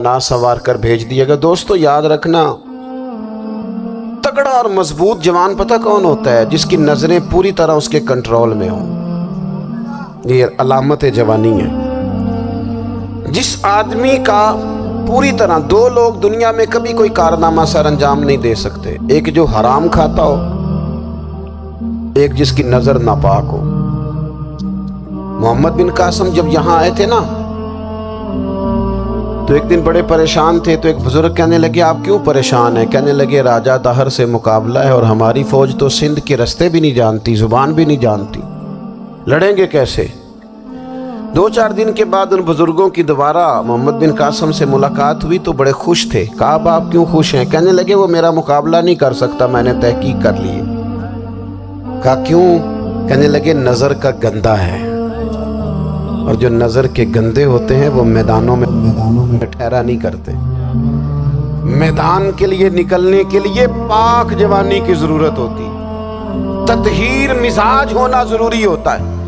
ना संवार कर भेज दिया गया। दोस्तों याद रखना, तगड़ा और मजबूत जवान पता कौन होता है? जिसकी नजरें पूरी तरह उसके कंट्रोल में हों। ये अलामत जवानी है। जिस आदमी का पूरी तरह, दो लोग दुनिया में कभी कोई कारनामा सर अंजाम नहीं दे सकते, एक जो हराम खाता हो, एक जिसकी नजर नापाक हो। मोहम्मद बिन कासिम जब यहाँ आए थे ना, तो एक दिन बड़े परेशान थे। तो एक बुजुर्ग कहने लगे, आप क्यों परेशान हैं? कहने लगे, राजा दहर से मुकाबला है और हमारी फौज तो सिंध के रास्ते भी नहीं जानती, जुबान भी नहीं जानती, लड़ेंगे कैसे? 2-4 दिन के बाद उन बुजुर्गों की दोबारा मोहम्मद बिन कासिम से मुलाकात हुई तो बड़े खुश थे। कहा, आप क्यों खुश हैं? कहने लगे, वो मेरा मुकाबला नहीं कर सकता, मैंने तहकीक कर ली है। कहा, क्यों? कहने लगे, नज़र का गंदा है, और जो नज़र के गंदे होते हैं वो मैदानों में ठहरा नहीं करते। मैदान के लिए निकलने के लिए पाक जवानी की जरूरत होती, ततहीर मिजाज होना जरूरी होता है,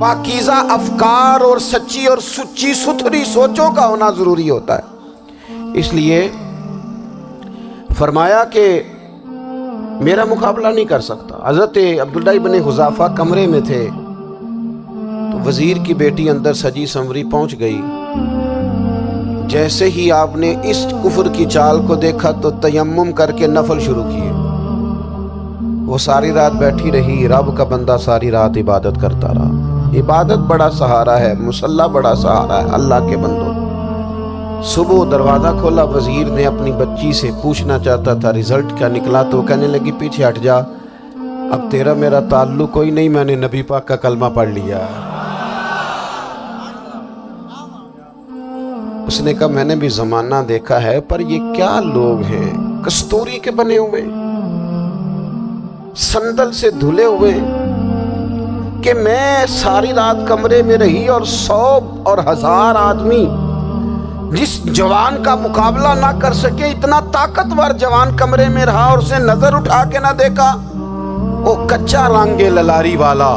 पाकीज़ा अफकार और सच्ची और सुच्ची सुथरी सोचों का होना जरूरी होता है। इसलिए फरमाया कि मेरा मुकाबला नहीं कर सकता। हज़रत अब्दुल्लाह इब्न हुज़ाफ़ा कमरे में थे, तो वज़ीर की बेटी अंदर सजी संवरी पहुंच गई। जैसे ही आपने इस कुफ्र की चाल को देखा तो तयम्मुम करके नफल शुरू किए। वो सारी रात बैठी रही, रब का बंदा सारी रात इबादत करता रहा। इबादत बड़ा सहारा है, मुसल्ला बड़ा सहारा है अल्लाह के बंदों। सुबह दरवाज़ा खोला, वज़ीर ने अपनी बच्ची से पूछना चाहता था रिजल्ट क्या निकला, तो कहने लगी, पीछे हट जा, अब तेरा मेरा ताल्लुक कोई नहीं, मैंने नबी पाक का कलमा पढ़ लिया। उसने कहा, मैंने भी ज़माना देखा है, पर ये क्या लोग हैं, कस्तूरी के बने हुए, संदल से धुले हुए, कि मैं सारी रात कमरे में रही और 100 और 1000 आदमी जिस जवान का मुकाबला ना कर सके, इतना ताकतवर जवान कमरे में रहा और उसे नजर उठा के ना देखा। वो कच्चा रंगे ललारी वाला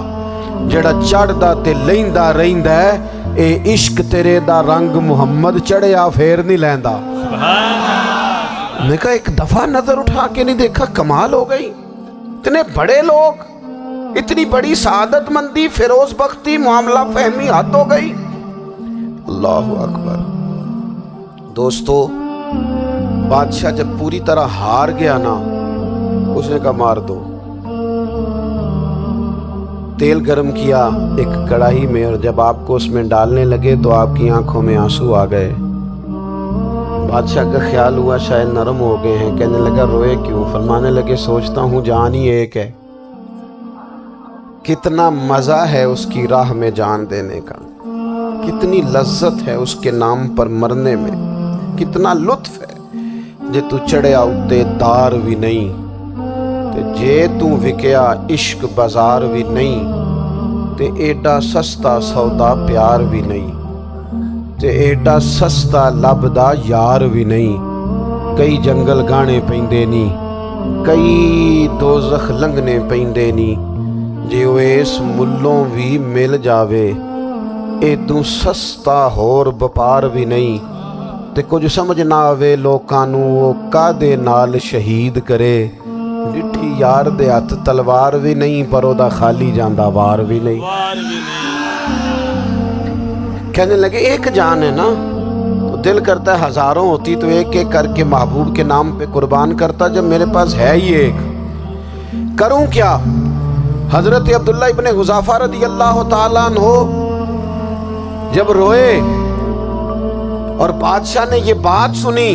जड़ा चढ़दा ते लैंदा रहिंदा है, ए इश्क तेरे दा रंग मुहम्मद चढ़िया फेर नहीं लैंदा। मैं कहा, एक दफा नजर उठा के नहीं देखा, कमाल हो गई। इतने बड़े लोग, इतनी बड़ी सआदत मंदी, फिरोज बख्ती, मामला फहमी हद हो गई। अल्लाह अकबर। दोस्तों, बादशाह जब पूरी तरह हार गया ना, उसने कहा, मार दो। तेल गरम किया एक कढ़ाई में, और जब आपको उसमें डालने लगे तो आपकी आंखों में आंसू आ गए। बादशाह का ख्याल हुआ शायद नरम हो गए हैं। कहने लगा, रोए क्यों? फरमाने लगे, सोचता हूँ जान ही एक है, कितना मज़ा है उसकी राह में जान देने का, कितनी लज्जत है उसके नाम पर मरने में, कितना लुत्फ है। जे तू चढ़िया उत्ते दार भी नहीं, ते जे तू विकया इश्क बाजार भी नहीं, ते एडा सस्ता सौदा प्यार भी नहीं, ते एडा सस्ता लभदा यार भी नहीं। कई जंगल गाने पैंदे नी, कई दोज़ख लंघने पैंदे नी, जे इस मुल्लों भी मिल जावे, एदू सस्ता होर वपार भी नहीं। ते कुछ समझ ना आवे लोकां नू वो कादे नाल शहीद करे, डिठी यार दे हथ तलवार भी नहीं, पर ओदा खाली जांदा वार भी नहीं। कहने लगे, एक जान है ना, तो दिल करता है हजारों होती तो एक एक करके महबूब के नाम पे कुर्बान करता, जब मेरे पास है ही एक, करूं क्या? हजरत अब्दुल्लाह इब्न हुज़ाफ़ा रदी अल्लाह ताला अन्हो जब रोए और बादशाह ने ये बात सुनी,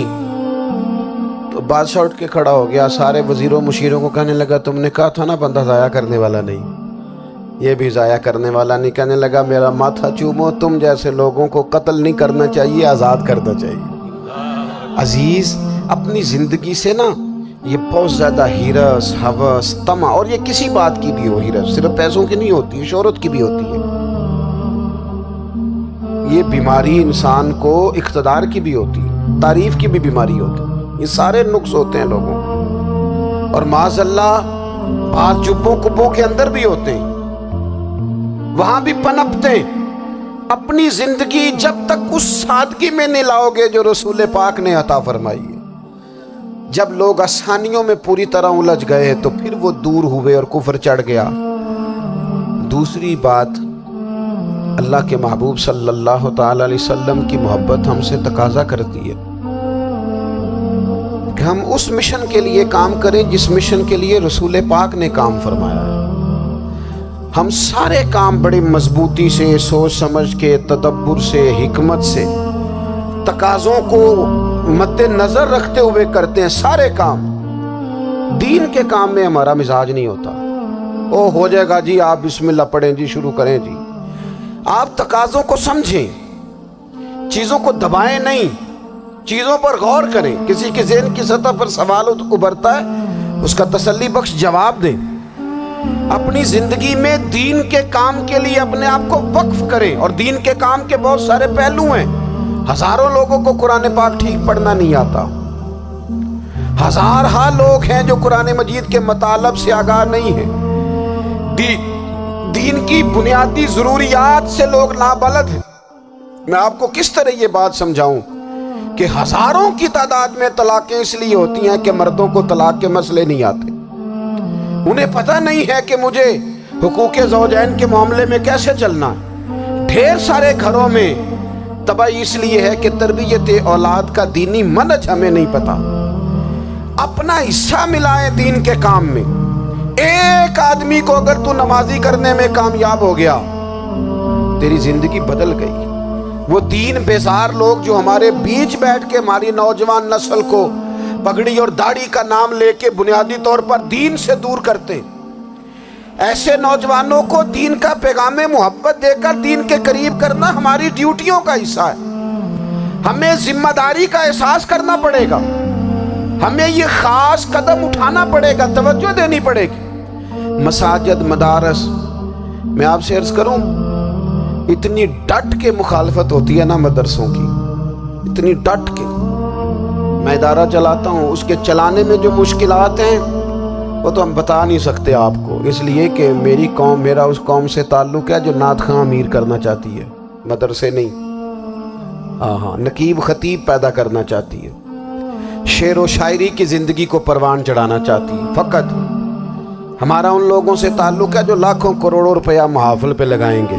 तो बादशाह उठ के खड़ा हो गया, सारे वजीरों मुशीरों को कहने लगा, तुमने कहा था ना बंदा ज़ाया करने वाला नहीं, ये भी ज़ाया करने वाला नहीं। कहने लगा, मेरा माथा चूमो, तुम जैसे लोगों को कत्ल नहीं करना चाहिए, आज़ाद करना चाहिए। अजीज़, अपनी ज़िंदगी से ना ये बहुत ज़्यादा हिरस, हवस, तमा, और ये किसी बात की भी हो, हिरस सिर्फ पैसों की नहीं होती, शोहरत की भी होती है। ये बीमारी इंसान को इख्तदार की भी होती है, तारीफ की भी बीमारी होती है। ये सारे नुक्स होते हैं लोगों को, और माज़अल्लाह बात चुप्पों कुप्पों के अंदर भी होते हैं, वहां भी पनपते, اپنی زندگی جب تک اس سادگی میں نہیں لاؤ گے جو رسول پاک نے عطا فرمائی ہے۔ جب لوگ آسانیوں میں پوری طرح الجھ گئے تو پھر وہ دور ہوئے اور کفر چڑھ گیا۔ دوسری بات، اللہ کے محبوب صلی اللہ تعالی علیہ وسلم کی محبت ہم سے تقاضا کرتی ہے کہ ہم اس مشن کے لیے کام کریں جس مشن کے لیے رسول پاک نے کام فرمایا ہے۔ ہم سارے کام بڑی مضبوطی سے، سوچ سمجھ کے، تدبر سے، حکمت سے، تقاضوں کو مد نظر رکھتے ہوئے کرتے ہیں سارے کام۔ دین کے کام میں ہمارا مزاج نہیں ہوتا، او ہو جائے گا جی، آپ بسم اللہ پڑھیں جی، شروع کریں جی۔ آپ تقاضوں کو سمجھیں، چیزوں کو دبائیں نہیں، چیزوں پر غور کریں۔ کسی کے ذہن کی سطح پر سوال ابھرتا ہے، اس کا تسلی بخش جواب دیں۔ اپنی زندگی میں دین کے کام کے لیے اپنے آپ کو وقف کریں، اور دین کے کام کے بہت سارے پہلو ہیں۔ ہزاروں لوگوں کو قرآن پاک ٹھیک پڑھنا نہیں آتا، ہزارہا لوگ ہیں جو قرآن مجید کے مطالب سے آگاہ نہیں ہیں، دین کی بنیادی ضروریات سے لوگ نابلد ہیں۔ میں آپ کو کس طرح یہ بات سمجھاؤں کہ ہزاروں کی تعداد میں طلاقیں اس لیے ہوتی ہیں کہ مردوں کو طلاق کے مسئلے نہیں آتے، انہیں پتہ نہیں ہے کہ مجھے حقوق زوجین کے معاملے میں کیسے چلنا ہے۔ ڈھیر سارے گھروں میں تباہی اس لیے ہے کہ تربیت اولاد کا دینی منہج ہمیں نہیں پتا۔ اپنا حصہ ملائیں دین کے کام میں۔ ایک آدمی کو اگر تو نمازی کرنے میں کامیاب ہو گیا، تیری زندگی بدل گئی۔ وہ دین بیزار لوگ جو ہمارے بیچ بیٹھ کے ہماری نوجوان نسل کو پگڑی اور داڑھی کا نام لے کے بنیادی طور پر دین سے دور کرتے ہیں، ایسے نوجوانوں کو دین کا پیغام محبت دے کر دین کے قریب کرنا ہماری ڈیوٹیوں کا حصہ ہے۔ ہمیں ذمہ داری کا احساس کرنا پڑے گا، ہمیں یہ خاص قدم اٹھانا پڑے گا، توجہ دینی پڑے گی۔ مساجد، مدارس، میں آپ سے عرض کروں، اتنی ڈٹ کے مخالفت ہوتی ہے نا مدرسوں کی، اتنی ڈٹ کے۔ میں ادارہ چلاتا ہوں، اس کے چلانے میں جو مشکلات ہیں وہ تو ہم بتا نہیں سکتے آپ کو، اس لیے کہ میری قوم، میرا اس قوم سے تعلق ہے جو نعت خواں امیر کرنا چاہتی ہے، مدرسے نہیں۔ ہاں، نقیب خطیب پیدا کرنا چاہتی ہے، شعر و شاعری کی زندگی کو پروان چڑھانا چاہتی ہے۔ فقط ہمارا ان لوگوں سے تعلق ہے جو لاکھوں کروڑوں روپیہ محافل پہ لگائیں گے،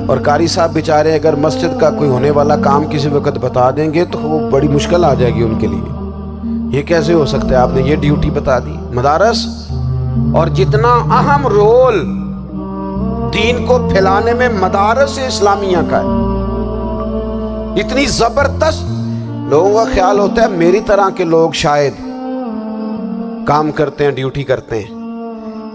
اور قاری صاحب بیچارے اگر مسجد کا کوئی ہونے والا کام کسی وقت بتا دیں گے تو وہ بڑی مشکل آ جائے گی ان کے لیے۔ یہ کیسے ہو سکتا ہے، آپ نے یہ ڈیوٹی بتا دی۔ مدارس، اور جتنا اہم رول دین کو پھیلانے میں مدارس اسلامیہ کا ہے، اتنی زبردست، لوگوں کا خیال ہوتا ہے میری طرح کے لوگ شاید کام کرتے ہیں، ڈیوٹی کرتے ہیں۔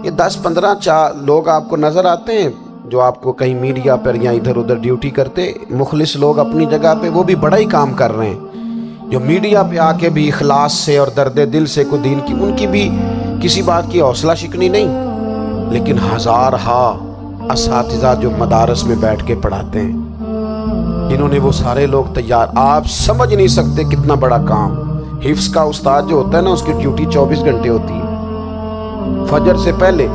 یہ 10-15 لوگ آپ کو نظر آتے ہیں جو آپ کو کہیں میڈیا پر یا ادھر ادھر ڈیوٹی کرتے، مخلص لوگ اپنی جگہ پہ، وہ بھی بڑا ہی کام کر رہے ہیں، جو میڈیا پہ آ کے بھی اخلاص سے اور درد دل سے کو دین کی، ان کی بھی کسی بات کی حوصلہ شکنی نہیں۔ لیکن ہزارہا اساتذہ جو مدارس میں بیٹھ کے پڑھاتے ہیں، جنہوں نے وہ سارے لوگ تیار، آپ سمجھ نہیں سکتے کتنا بڑا کام۔ حفظ کا استاد جو ہوتا ہے نا، اس کی ڈیوٹی 24 گھنٹے ہوتی ہے، فجر سے پہلے،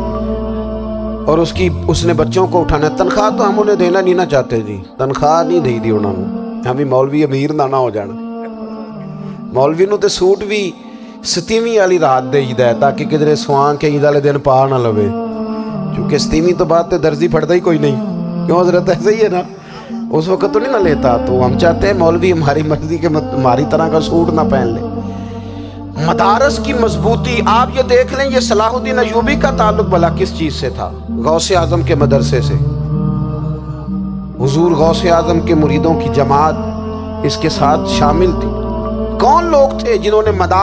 اور اس نے بچوں کو اٹھانا ہے۔ تنخواہ تو ہم انہیں دینا نہیں نہ چاہتے جی، تنخواہ نہیں دی انہوں نے، ہمیں مولوی امیر نہ ہو جانا۔ مولوی نو تے سوٹ بھی 27ویں والی رات دے ہی ہے تاکہ کدھر سوان کے عید والے دن پا نہ لوے، کیونکہ 27ویں تو بعد تے درزی پھڑتا ہی کوئی نہیں، کیوں حضرت؟ ایسے ہی ہے نا، اس وقت تو نہیں نہ لیتا۔ تو ہم چاہتے ہیں مولوی ہماری مرضی کے ہماری طرح کا سوٹ نہ پہن لے۔ مدارس کی مضبوطی، آپ یہ دیکھ لیں، یہ صلاح الدین ایوبی کا تعلق بھلا کس چیز سے تھا؟ غوث اعظم کے مدرسے سے۔ حضور غوث اعظم کے مریدوں کی جماعت اس کے ساتھ شامل تھی۔ کون لوگ تھے جنہوں نے مدارس